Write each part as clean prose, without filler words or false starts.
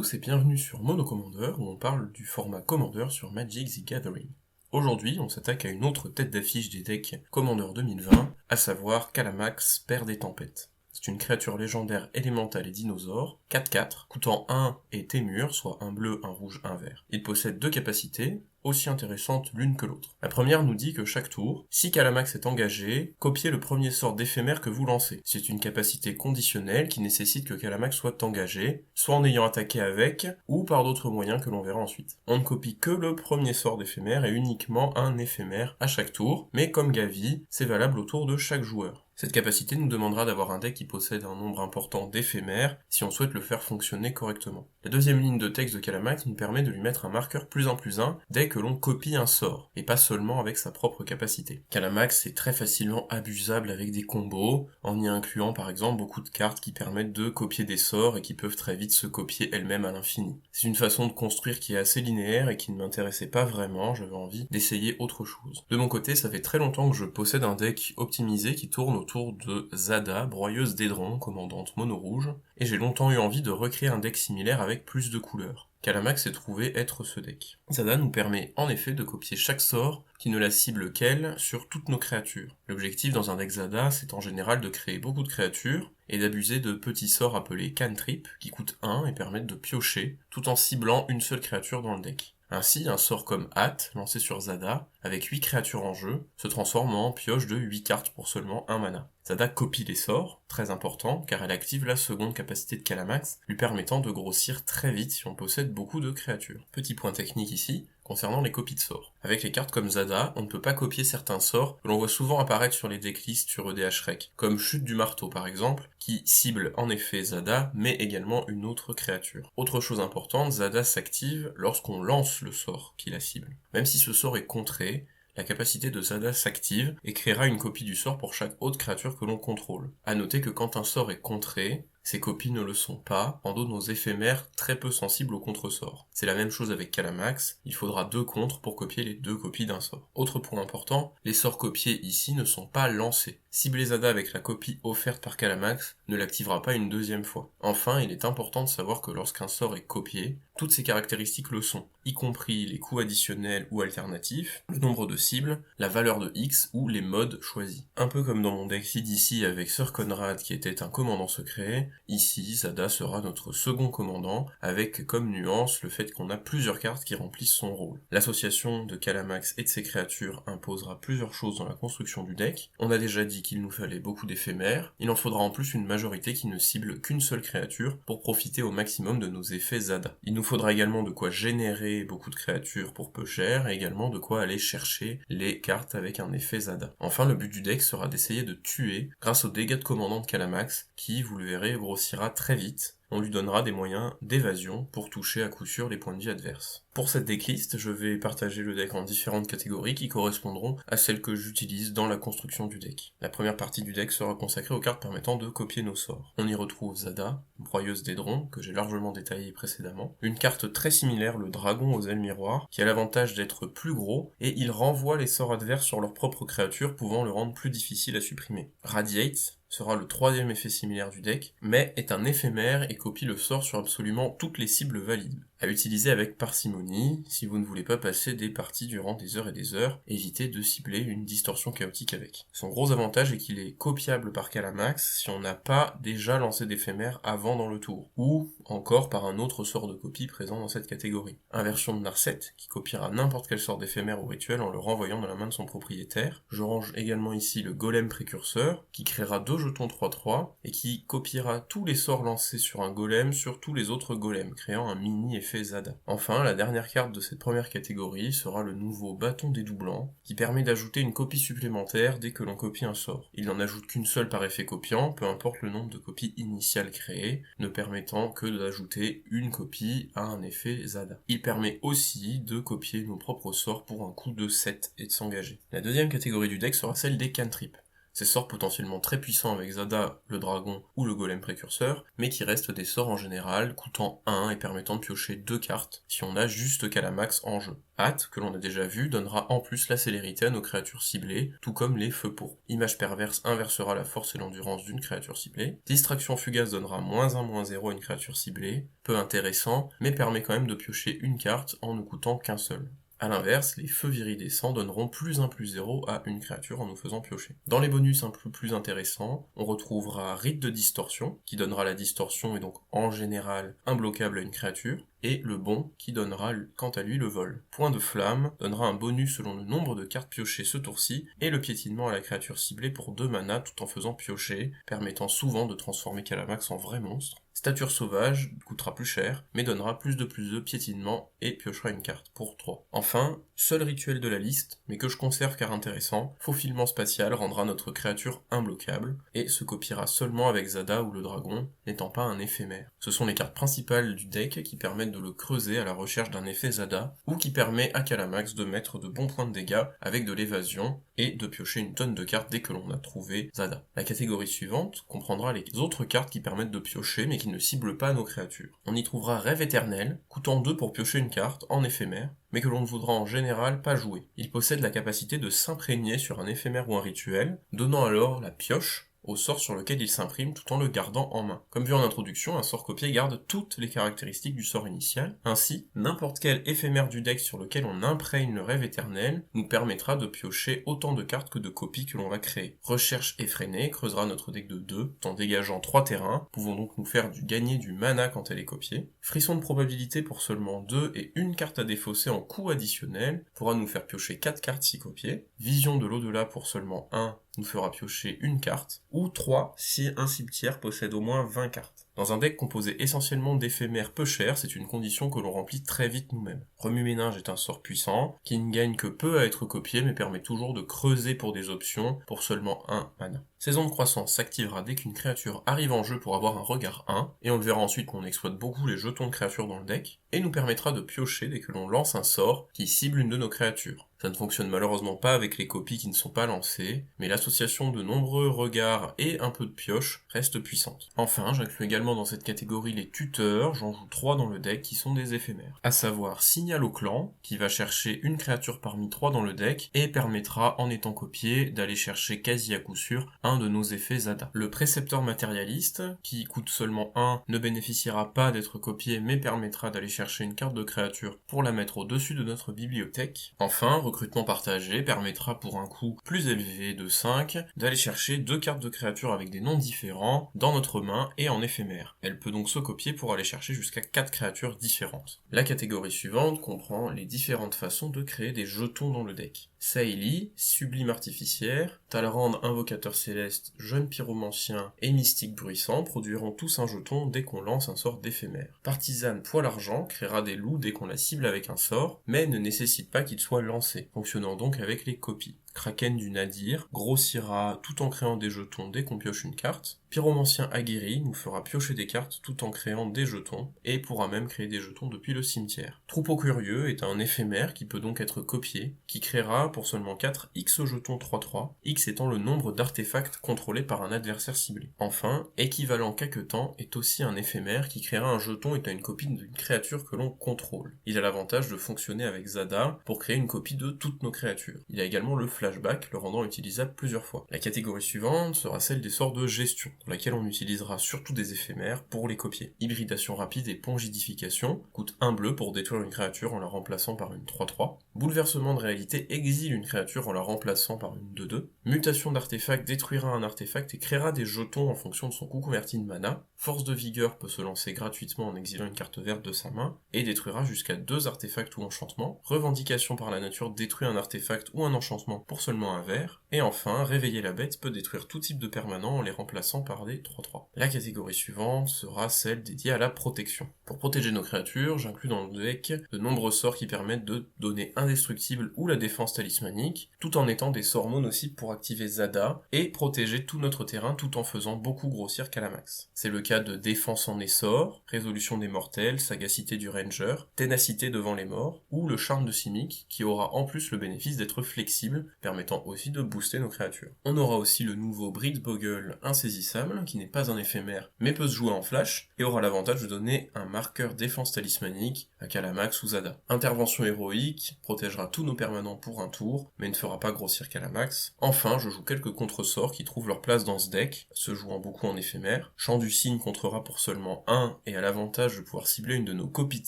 tous et bienvenue sur Mono Commander où on parle du format Commander sur Magic the Gathering. Aujourd'hui, on s'attaque à une autre tête d'affiche des decks Commander 2020, à savoir Kalamax, Père des Tempêtes. C'est une créature légendaire élémentale et dinosaure, 4/4, coûtant 1 et Témur, soit un bleu, un rouge, un vert. Il possède deux capacités, aussi intéressantes l'une que l'autre. La première nous dit que chaque tour, si Kalamax est engagé, copiez le premier sort d'éphémère que vous lancez. C'est une capacité conditionnelle qui nécessite que Kalamax soit engagé, soit en ayant attaqué avec, ou par d'autres moyens que l'on verra ensuite. On ne copie que le premier sort d'éphémère et uniquement un éphémère à chaque tour, mais comme Gavi, c'est valable au tour de chaque joueur. Cette capacité nous demandera d'avoir un deck qui possède un nombre important d'éphémères si on souhaite le faire fonctionner correctement. La deuxième ligne de texte de Kalamax nous permet de lui mettre un marqueur +1/+1 dès que l'on copie un sort, et pas seulement avec sa propre capacité. Kalamax est très facilement abusable avec des combos, en y incluant par exemple beaucoup de cartes qui permettent de copier des sorts et qui peuvent très vite se copier elles-mêmes à l'infini. C'est une façon de construire qui est assez linéaire et qui ne m'intéressait pas vraiment, j'avais envie d'essayer autre chose. De mon côté, ça fait très longtemps que je possède un deck optimisé qui tourne autour de Zada, broyeuse d'Edron, commandante mono rouge, et j'ai longtemps eu envie de recréer un deck similaire avec plus de couleurs. Kalamax s'est trouvé être ce deck. Zada nous permet en effet de copier chaque sort qui ne la cible qu'elle sur toutes nos créatures. L'objectif dans un deck Zada, c'est en général de créer beaucoup de créatures et d'abuser de petits sorts appelés cantrips qui coûtent 1 et permettent de piocher tout en ciblant une seule créature dans le deck. Ainsi, un sort comme Hâte, lancé sur Zada, avec 8 créatures en jeu, se transforme en pioche de 8 cartes pour seulement 1 mana. Zada copie les sorts, très important, car elle active la seconde capacité de Kalamax, lui permettant de grossir très vite si on possède beaucoup de créatures. Petit point technique ici, concernant les copies de sorts. Avec les cartes comme Zada, on ne peut pas copier certains sorts que l'on voit souvent apparaître sur les decklists sur EDH Rec, comme Chute du Marteau par exemple, qui cible en effet Zada, mais également une autre créature. Autre chose importante, Zada s'active lorsqu'on lance le sort qui la cible. Même si ce sort est contré, la capacité de Zada s'active et créera une copie du sort pour chaque autre créature que l'on contrôle. À noter que quand un sort est contré, ces copies ne le sont pas, rendant nos éphémères très peu sensibles au contre-sort. C'est la même chose avec Kalamax, il faudra 2 contres pour copier les 2 copies d'un sort. Autre point important, les sorts copiés ici ne sont pas lancés. Cibler Zada avec la copie offerte par Kalamax ne l'activera pas une deuxième fois. Enfin, il est important de savoir que lorsqu'un sort est copié, toutes ses caractéristiques le sont, y compris les coûts additionnels ou alternatifs, le nombre de cibles, la valeur de X ou les modes choisis. Un peu comme dans mon deck CDC avec Sir Conrad qui était un commandant secret, ici Zada sera notre second commandant, avec comme nuance le fait qu'on a plusieurs cartes qui remplissent son rôle. L'association de Kalamax et de ses créatures imposera plusieurs choses dans la construction du deck. On a déjà dit qu'il nous fallait beaucoup d'éphémères, il en faudra en plus une majorité qui ne cible qu'une seule créature pour profiter au maximum de nos effets Zada. Il nous faudra également de quoi générer beaucoup de créatures pour peu cher, et également de quoi aller chercher les cartes avec un effet Zada. Enfin, le but du deck sera d'essayer de tuer grâce aux dégâts de commandant de Kalamax, qui, vous le verrez, grossira très vite. On lui donnera des moyens d'évasion pour toucher à coup sûr les points de vie adverses. Pour cette decklist, je vais partager le deck en différentes catégories qui correspondront à celles que j'utilise dans la construction du deck. La première partie du deck sera consacrée aux cartes permettant de copier nos sorts. On y retrouve Zada, broyeuse d'Edron, que j'ai largement détaillé précédemment, une carte très similaire, le dragon aux ailes miroirs, qui a l'avantage d'être plus gros, et il renvoie les sorts adverses sur leur propre créature, pouvant le rendre plus difficile à supprimer. Radiate sera le troisième effet similaire du deck, mais est un éphémère et copie le sort sur absolument toutes les cibles valides. À utiliser avec parcimonie, si vous ne voulez pas passer des parties durant des heures et des heures, évitez de cibler une distorsion chaotique avec. Son gros avantage est qu'il est copiable par Kalamax si on n'a pas déjà lancé d'éphémère avant dans le tour, ou encore par un autre sort de copie présent dans cette catégorie. Inversion de Narset, qui copiera n'importe quel sort d'éphémère ou rituel en le renvoyant dans la main de son propriétaire. Je range également ici le Golem Précurseur, qui créera 2 jetons 3/3, et qui copiera tous les sorts lancés sur un golem sur tous les autres golems, créant un mini effet Zada. Enfin, la dernière carte de cette première catégorie sera le nouveau Bâton dédoublant, qui permet d'ajouter une copie supplémentaire dès que l'on copie un sort. Il n'en ajoute qu'une seule par effet copiant, peu importe le nombre de copies initiales créées, ne permettant que d'ajouter une copie à un effet Zada. Il permet aussi de copier nos propres sorts pour un coût de 7 et de s'engager. La deuxième catégorie du deck sera celle des cantrips. ces sorts potentiellement très puissants avec Zada, le dragon ou le golem précurseur, mais qui restent des sorts en général, coûtant 1 et permettant de piocher 2 cartes si on a juste Calamax en jeu. Hâte, que l'on a déjà vu, donnera en plus la célérité à nos créatures ciblées, tout comme les feux pourpres. Image perverse inversera la force et l'endurance d'une créature ciblée. Distraction fugace donnera -1/-0 à une créature ciblée, peu intéressant, mais permet quand même de piocher une carte en ne coûtant qu'un seul. A l'inverse, les feux viridescents donneront +1/+0 à une créature en nous faisant piocher. Dans les bonus un peu plus intéressants, on retrouvera Rite de Distorsion, qui donnera la distorsion et donc en général imbloquable à une créature, et le bon, qui donnera quant à lui le vol. Point de flamme donnera un bonus selon le nombre de cartes piochées ce tour-ci, et le piétinement à la créature ciblée pour 2 mana tout en faisant piocher, permettant souvent de transformer Calamax en vrai monstre. Stature sauvage coûtera plus cher, mais donnera +2/+2 piétinement et piochera une carte pour 3. Enfin, seul rituel de la liste, mais que je conserve car intéressant, Faufilement spatial rendra notre créature imbloquable, et se copiera seulement avec Zada ou le dragon, n'étant pas un éphémère. Ce sont les cartes principales du deck qui permettent de le creuser à la recherche d'un effet Zada, ou qui permet à Calamax de mettre de bons points de dégâts avec de l'évasion, et de piocher une tonne de cartes dès que l'on a trouvé Zada. La catégorie suivante comprendra les autres cartes qui permettent de piocher mais qui ne ciblent pas nos créatures. On y trouvera Rêve éternel, coûtant 2 pour piocher une carte, en éphémère, mais que l'on ne voudra en général pas jouer. Il possède la capacité de s'imprégner sur un éphémère ou un rituel, donnant alors la pioche au sort sur lequel il s'imprime tout en le gardant en main. Comme vu en introduction, un sort copié garde toutes les caractéristiques du sort initial. Ainsi, n'importe quel éphémère du deck sur lequel on imprègne le Rêve éternel nous permettra de piocher autant de cartes que de copies que l'on va créer. Recherche effrénée creusera notre deck de 2, en dégageant 3 terrains, pouvant donc nous faire gagner du mana quand elle est copiée. Frisson de probabilité pour seulement 2 et une carte à défausser en coût additionnel pourra nous faire piocher 4 cartes si copiées. Vision de l'au-delà pour seulement 1 nous fera piocher une carte, ou 3 si un cimetière possède au moins 20 cartes. Dans un deck composé essentiellement d'éphémères peu chers, c'est une condition que l'on remplit très vite nous-mêmes. Remue-ménage est un sort puissant, qui ne gagne que peu à être copié, mais permet toujours de creuser pour des options pour seulement 1 mana. Saison de croissance s'activera dès qu'une créature arrive en jeu pour avoir un regard 1, et on le verra ensuite qu'on exploite beaucoup les jetons de créatures dans le deck, et nous permettra de piocher dès que l'on lance un sort qui cible une de nos créatures. Ça ne fonctionne malheureusement pas avec les copies qui ne sont pas lancées, mais l'association de nombreux regards et un peu de pioche reste puissante. Enfin, j'inclus également dans cette catégorie les tuteurs, j'en joue 3 dans le deck qui sont des éphémères. À savoir Signal au clan, qui va chercher une créature parmi 3 dans le deck, et permettra, en étant copié, d'aller chercher quasi à coup sûr un de nos effets Zada. Le précepteur matérialiste, qui coûte seulement 1, ne bénéficiera pas d'être copié, mais permettra d'aller chercher une carte de créature pour la mettre au-dessus de notre bibliothèque. Enfin, recrutement partagé permettra pour un coût plus élevé de 5 d'aller chercher 2 cartes de créatures avec des noms différents dans notre main et en éphémère. Elle peut donc se copier pour aller chercher jusqu'à 4 créatures différentes. La catégorie suivante comprend les différentes façons de créer des jetons dans le deck. Saïli, Sublime Artificière, Talrand Invocateur Céleste, Jeune Pyromancien et Mystique Bruissant produiront tous un jeton dès qu'on lance un sort d'éphémère. Partisane Poil Argent créera des loups dès qu'on la cible avec un sort, mais ne nécessite pas qu'il soit lancé, fonctionnant donc avec les copies. Kraken du Nadir grossira tout en créant des jetons dès qu'on pioche une carte. Pyromancien aguerri nous fera piocher des cartes tout en créant des jetons, et pourra même créer des jetons depuis le cimetière. Troupeau curieux est un éphémère qui peut donc être copié, qui créera pour seulement 4 X jetons 3/3, X étant le nombre d'artefacts contrôlés par un adversaire ciblé. Enfin, équivalent Caquetant est aussi un éphémère qui créera un jeton étant une copie d'une créature que l'on contrôle. Il a l'avantage de fonctionner avec Zada pour créer une copie de toutes nos créatures. Il a également le flashback, le rendant utilisable plusieurs fois. La catégorie suivante sera celle des sorts de gestion, dans laquelle on utilisera surtout des éphémères pour les copier. Hybridation rapide et pongidification coûte 1 bleu pour détruire une créature en la remplaçant par une 3/3. Bouleversement de réalité exile une créature en la remplaçant par une 2/2. Mutation d'artefact détruira un artefact et créera des jetons en fonction de son coût converti de mana. Force de vigueur peut se lancer gratuitement en exilant une carte verte de sa main, et détruira jusqu'à 2 artefacts ou enchantements. Revendication par la nature détruit un artefact ou un enchantement pour seulement un vert. Et enfin, Réveiller la bête peut détruire tout type de permanent en les remplaçant par des 3/3. La catégorie suivante sera celle dédiée à la protection. Pour protéger nos créatures, j'inclus dans le deck de nombreux sorts qui permettent de donner indestructible ou la défense talismanique talismaniques, tout en étant des sorts mono-cibles pour activer Zada et protéger tout notre terrain tout en faisant beaucoup grossir Calamax. C'est le cas de défense en essor, résolution des mortels, sagacité du ranger, ténacité devant les morts, ou le charme de Simic qui aura en plus le bénéfice d'être flexible, permettant aussi de booster nos créatures. On aura aussi le nouveau Breedboggle insaisissable, qui n'est pas un éphémère mais peut se jouer en flash, et aura l'avantage de donner un marqueur défense talismanique à Calamax ou Zada. Intervention héroïque, protégera tous nos permanents pour un tour, mais ne fera pas grossir Calamax. Enfin, je joue quelques contre-sorts qui trouvent leur place dans ce deck, se jouant beaucoup en éphémère. Chant du cygne contrera pour seulement 1, et a l'avantage de pouvoir cibler une de nos copies de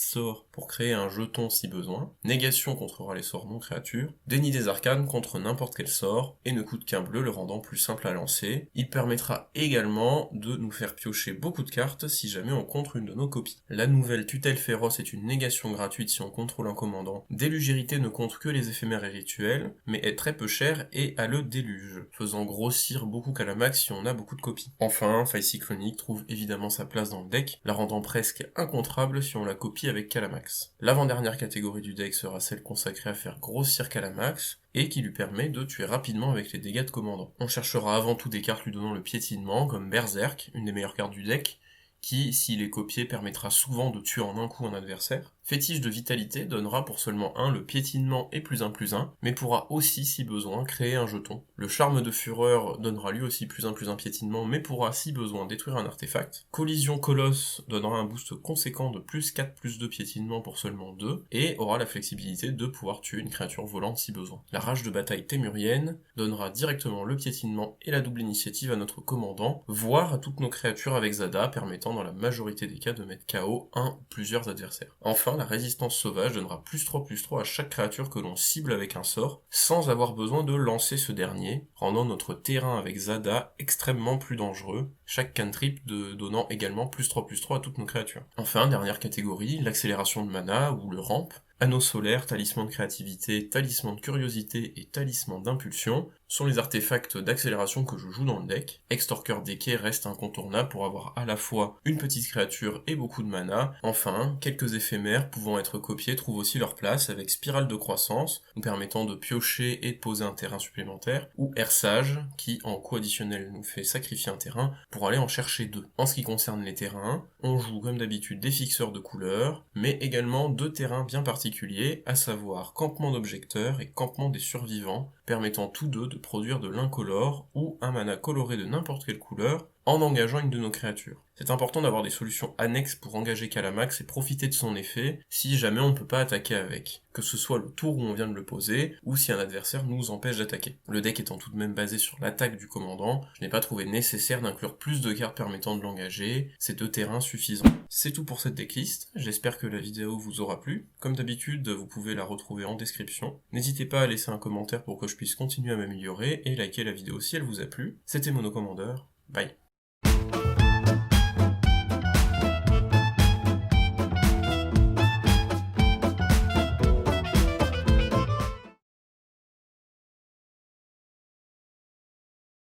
sorts pour créer un jeton si besoin. Négation contrera les sorts non créatures. Déni des arcanes contre n'importe quel sort, et ne coûte qu'un bleu, le rendant plus simple à lancer. Il permettra également de nous faire piocher beaucoup de cartes si jamais on contre une de nos copies. La nouvelle tutelle féroce est une négation gratuite si on contrôle un commandant. Délugérité ne compte que les éphémères et rituels, mais est très peu cher et a le déluge, faisant grossir beaucoup Calamax si on a beaucoup de copies. Enfin, Faille Cyclonique trouve évidemment sa place dans le deck, la rendant presque incontrable si on la copie avec Calamax. L'avant-dernière catégorie du deck sera celle consacrée à faire grossir Calamax, et qui lui permet de tuer rapidement avec les dégâts de commandant. On cherchera avant tout des cartes lui donnant le piétinement, comme Berserk, une des meilleures cartes du deck, qui, s'il est copié, permettra souvent de tuer en un coup un adversaire. Fétiche de vitalité donnera pour seulement 1 le piétinement et +1/+1, mais pourra aussi, si besoin, créer un jeton. Le charme de fureur donnera lui aussi +1/+1 piétinement, mais pourra, si besoin, détruire un artefact. Collision colosse donnera un boost conséquent de +4/+2 piétinement pour seulement 2, et aura la flexibilité de pouvoir tuer une créature volante si besoin. La rage de bataille témurienne donnera directement le piétinement et la double initiative à notre commandant, voire à toutes nos créatures avec Zada, permettant dans la majorité des cas de mettre KO un ou plusieurs adversaires. Enfin, la résistance sauvage donnera +3/+3 à chaque créature que l'on cible avec un sort, sans avoir besoin de lancer ce dernier, rendant notre terrain avec Zada extrêmement plus dangereux, chaque cantrip donnant également +3/+3 à toutes nos créatures. Enfin, dernière catégorie, l'accélération de mana, ou le ramp, anneau solaire, talisman de créativité, talisman de curiosité et talisman d'impulsion sont les artefacts d'accélération que je joue dans le deck. Extorqueur Decay reste incontournable pour avoir à la fois une petite créature et beaucoup de mana. Enfin, quelques éphémères pouvant être copiés trouvent aussi leur place avec Spirale de croissance, nous permettant de piocher et de poser un terrain supplémentaire, ou Air Sage, qui en coût additionnel nous fait sacrifier un terrain pour aller en chercher 2. En ce qui concerne les terrains, on joue comme d'habitude des fixeurs de couleurs, mais également 2 terrains bien particuliers, à savoir campement d'objecteurs et campement des survivants, permettant tous deux de produire de l'incolore ou un mana coloré de n'importe quelle couleur en engageant une de nos créatures. C'est important d'avoir des solutions annexes pour engager Calamax et profiter de son effet si jamais on ne peut pas attaquer avec, que ce soit le tour où on vient de le poser ou si un adversaire nous empêche d'attaquer. Le deck étant tout de même basé sur l'attaque du commandant, je n'ai pas trouvé nécessaire d'inclure plus de cartes permettant de l'engager, ces 2 terrains suffisants. C'est tout pour cette decklist, j'espère que la vidéo vous aura plu. Comme d'habitude, vous pouvez la retrouver en description. N'hésitez pas à laisser un commentaire pour que je puisse continuer à m'améliorer et liker la vidéo si elle vous a plu. C'était Mono Commander, bye.